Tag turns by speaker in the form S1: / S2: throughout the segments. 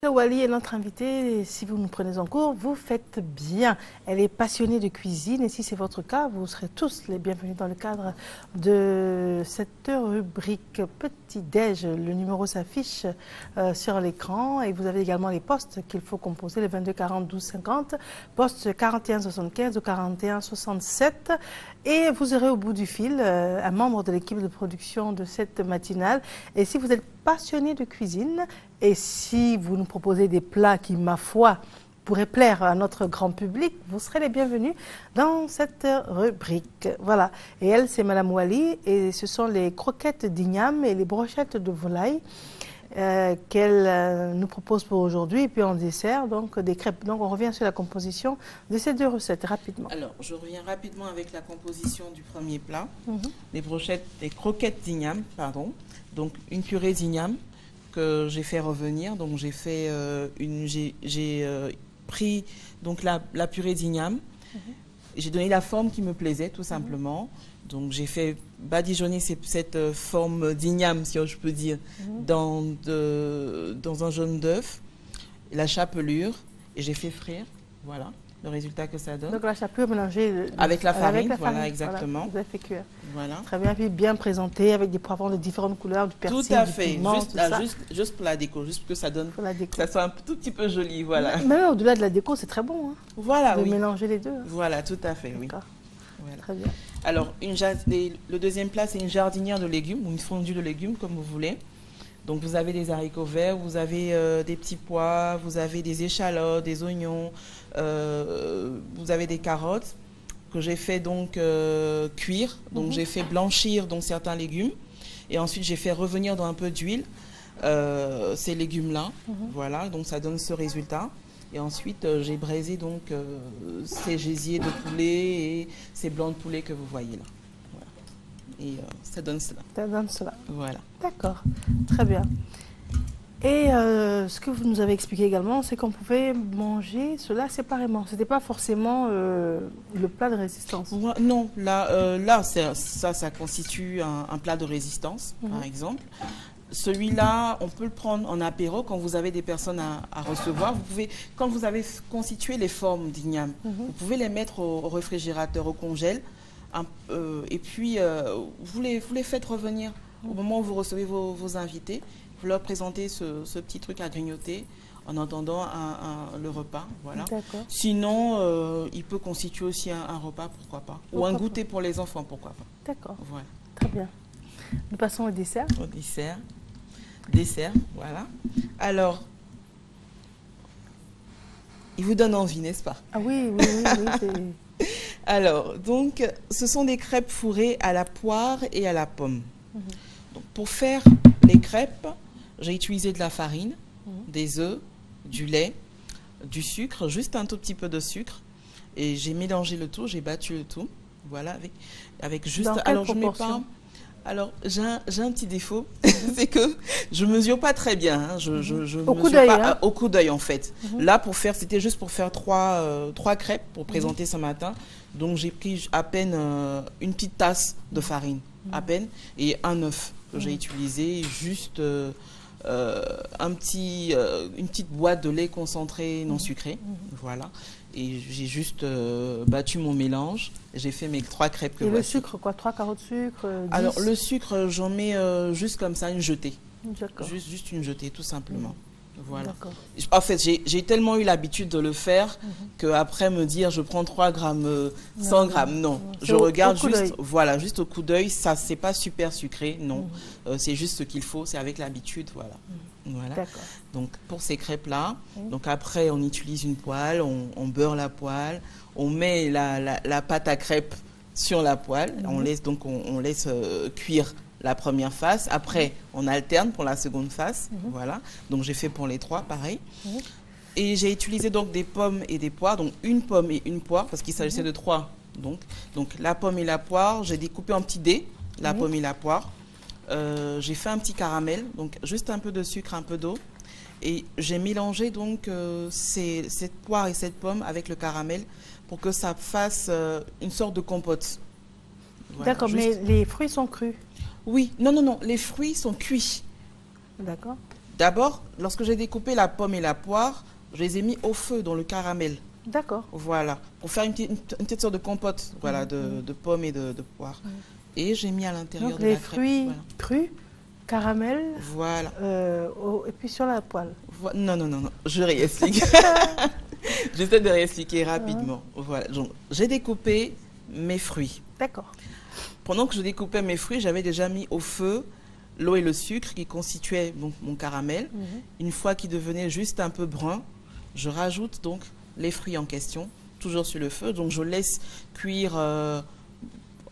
S1: Wally est notre invitée. Et si vous nous prenez en cours, vous faites bien. Elle est passionnée de cuisine et si c'est votre cas, vous serez tous les bienvenus dans le cadre de cette rubrique Petit Déj. Le numéro s'affiche sur l'écran et vous avez également les postes qu'il faut composer, le 22 40 12 50, poste 41 75 ou 41 67. Et vous aurez au bout du fil un membre de l'équipe de production de cette matinale. Et si vous êtes passionné de cuisine et si vous nous proposez des plats qui, ma foi, pourraient plaire à notre grand public, vous serez les bienvenus dans cette rubrique. Voilà. Et elle, c'est Madame Wally et ce sont les croquettes d'igname et les brochettes de volaille qu'elle nous propose pour aujourd'hui. Et puis en dessert, donc des crêpes. Donc on revient sur la composition de ces deux recettes rapidement.
S2: Alors, je reviens rapidement avec la composition du premier plat. Les croquettes d'igname, pardon. Donc une purée d'igname que j'ai fait revenir. Donc j'ai fait pris donc la purée d'igname. J'ai donné la forme qui me plaisait tout simplement. Donc j'ai fait badigeonner cette forme d'igname, si je peux dire, dans un jaune d'œuf, la chapelure, et j'ai fait frire. Voilà le résultat que ça donne.
S1: Donc la chapelure mélangée
S2: avec la farine, voilà exactement.
S1: Voilà, vous avez fait cuire.
S2: Voilà.
S1: Très bien, puis bien présenté avec des poivrons de différentes couleurs, du persil,
S2: tout à
S1: du
S2: fait,
S1: piment,
S2: juste pour la déco, juste pour que ça donne,
S1: que
S2: ça soit un tout petit peu joli, voilà.
S1: Mais au-delà de la déco, c'est très bon. Hein,
S2: voilà,
S1: de mélanger les deux. Hein.
S2: Voilà, tout à fait, oui.
S1: Voilà. Très bien.
S2: Alors, le deuxième plat, c'est une jardinière de légumes ou une fondue de légumes, comme vous voulez. Donc, vous avez des haricots verts, vous avez des petits pois, vous avez des échalotes, des oignons, vous avez des carottes que j'ai fait donc cuire. Donc, j'ai fait blanchir donc certains légumes. Et ensuite, j'ai fait revenir dans un peu d'huile ces légumes-là. Voilà, donc ça donne ce résultat. Et ensuite, j'ai braisé donc ces gésiers de poulet et ces blancs de poulet que vous voyez là. Voilà. Et ça donne cela.
S1: Ça donne cela.
S2: Voilà.
S1: D'accord. Très bien. Et ce que vous nous avez expliqué également, c'est qu'on pouvait manger cela séparément. Ce n'était pas forcément le plat de résistance.
S2: Non, là ça constitue un plat de résistance, par exemple. Celui-là, on peut le prendre en apéro quand vous avez des personnes à recevoir. Vous pouvez, quand vous avez constitué les formes d'igname, vous pouvez les mettre au réfrigérateur, au congèle, et puis vous les faites revenir. Au moment où vous recevez vos invités, vous leur présentez ce petit truc à grignoter en attendant le repas. Voilà. Sinon, il peut constituer aussi un repas, pourquoi pas. Ou un goûter pour les enfants, pourquoi pas.
S1: D'accord.
S2: Voilà.
S1: Très bien. Nous passons au dessert.
S2: Au dessert. Dessert, voilà. Alors, il vous donne envie, n'est-ce pas?
S1: Ah oui.
S2: Alors, donc, ce sont des crêpes fourrées à la poire et à la pomme. Donc, pour faire les crêpes, j'ai utilisé de la farine, des œufs, du lait, du sucre, juste un tout petit peu de sucre. Et j'ai mélangé le tout, j'ai battu le tout. Voilà, avec juste...
S1: Dans quelle proportion?
S2: Alors, j'ai un petit défaut, c'est que je mesure pas très bien. Hein. Je
S1: au coup d'œil,
S2: pas au coup d'œil, en fait. Là, c'était juste pour faire trois crêpes pour présenter ce matin. Donc, j'ai pris à peine une petite tasse de farine, à peine, et un œuf que j'ai utilisé, juste une petite boîte de lait concentré non sucré. Voilà. Et j'ai juste battu mon mélange. J'ai fait mes 3 crêpes que
S1: Et
S2: voici.
S1: le sucre, quoi? 3 carreaux de sucre 10.
S2: Alors, le sucre, j'en mets juste comme ça, une jetée.
S1: D'accord.
S2: Juste une jetée, tout simplement. Voilà.
S1: D'accord.
S2: En fait, j'ai tellement eu l'habitude de le faire qu'après me dire je prends 3 grammes, 100 grammes, non. Je regarde juste, voilà, juste au coup d'œil. Ça, c'est pas super sucré, non. C'est juste ce qu'il faut, c'est avec l'habitude, voilà. Voilà. Donc pour ces crêpes là, donc après on utilise une poêle, on beurre la poêle, on met la pâte à crêpes sur la poêle, on laisse cuire la première face, après on alterne pour la seconde face, voilà. Donc j'ai fait pour les 3 pareil. Et j'ai utilisé donc des pommes et des poires, donc une pomme et une poire parce qu'il s'agissait de 3. Donc la pomme et la poire, j'ai découpé en petits dés la pomme et la poire. J'ai fait un petit caramel, donc juste un peu de sucre, un peu d'eau. Et j'ai mélangé donc cette poire et cette pomme avec le caramel pour que ça fasse une sorte de compote.
S1: Voilà, d'accord, mais les fruits sont crus?
S2: Oui, non, les fruits sont cuits.
S1: D'accord.
S2: D'abord, lorsque j'ai découpé la pomme et la poire, je les ai mis au feu dans le caramel.
S1: D'accord.
S2: Voilà, pour faire une petite sorte de compote, voilà, de pommes et de poire. Et j'ai mis à l'intérieur de la crêpe.
S1: Les fruits crus, caramel,
S2: voilà.
S1: Et puis sur la poêle.
S2: Non, je réexplique. J'essaie de réexpliquer rapidement. Voilà, donc j'ai découpé mes fruits.
S1: D'accord.
S2: Pendant que je découpais mes fruits, j'avais déjà mis au feu l'eau et le sucre qui constituaient mon caramel. Une fois qu'il devenait juste un peu brun, je rajoute donc les fruits en question, toujours sur le feu. Donc je laisse cuire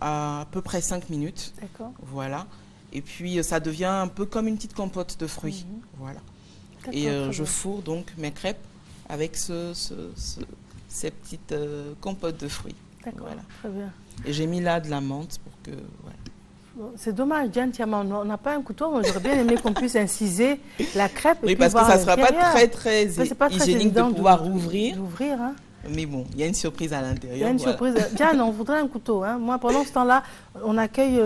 S2: à peu près 5 minutes.
S1: D'accord.
S2: Voilà. Et puis ça devient un peu comme une petite compote de fruits. Voilà. Et je fourre donc mes crêpes avec ces petites compotes de fruits.
S1: D'accord,
S2: voilà.
S1: Très bien.
S2: Et j'ai mis là de la menthe pour que... Voilà.
S1: C'est dommage, Diane Tiama, on n'a pas un couteau. J'aurais bien aimé qu'on puisse inciser la crêpe.
S2: Oui, parce que ça ne sera pas très hygiénique de pouvoir ouvrir.
S1: Hein.
S2: Mais bon, il y a une surprise à l'intérieur.
S1: Il y a une surprise. Diane, on voudrait un couteau. Hein. Moi, pendant ce temps-là, on accueille...